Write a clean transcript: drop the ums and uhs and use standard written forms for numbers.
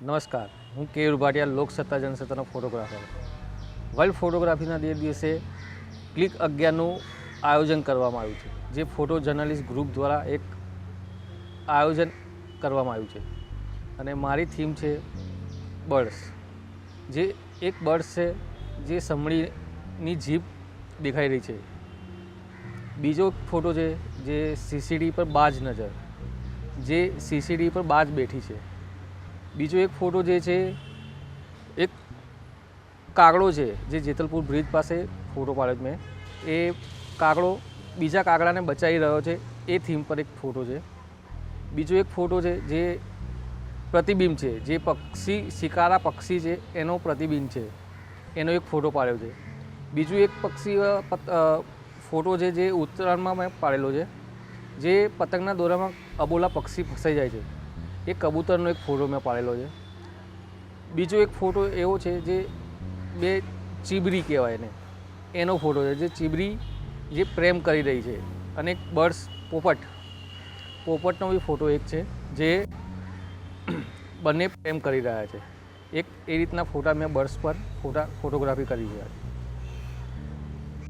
નમસ્કાર, હું કે રૂપાટિયા લોકસત્તા જનસત્તાનો ફોટોગ્રાફર. વર્લ્ડ ફોટોગ્રાફીના દિવસે ક્લિક 11નું આયોજન કરવામાં આવ્યું છે, જે ફોટો જર્નલિસ્ટ ગ્રુપ દ્વારા એક આયોજન કરવામાં આવ્યું છે. અને મારી થીમ છે બર્ડ્સ. જે એક બર્ડ્સ છે જે સમડીની જીભ દેખાઈ રહી છે. બીજો ફોટો છે જે સીસીડી પર બાજ નજર, જે સીસીડી પર બાજ બેઠી છે. બીજો એક ફોટો જે છે એક કાગડો છે જે જેતલપુર બ્રિજ પાસે ફોટો પાડ્યો મેં. એ કાગડો બીજા કાગડાને બચાવી રહ્યો છે, એ થીમ પર એક ફોટો છે. બીજો એક ફોટો છે જે પ્રતિબિંબ છે, જે પક્ષી શિકારા પક્ષી છે એનો પ્રતિબિંબ છે, એનો એક ફોટો પાડ્યો છે. બીજું એક પક્ષી ફોટો છે જે ઉત્તરાયણમાં મેં પાડેલો છે, જે પતંગના દોરામાં અબોલા પક્ષી ફસાઈ જાય છે, એ કબૂતરનો એક ફોટો મેં પાડેલો છે. બીજો એક ફોટો એવો છે જે બે ચીબરી કહેવાય એને, એનો ફોટો છે, જે ચીબરી જે પ્રેમ કરી રહી છે. અને એક બર્ડ્સ પોપટનો બી ફોટો એક છે, જે બંને પ્રેમ કરી રહ્યા છે. એક એ રીતના ફોટા મેં બર્ડ્સ પર ફોટોગ્રાફી કરી છે.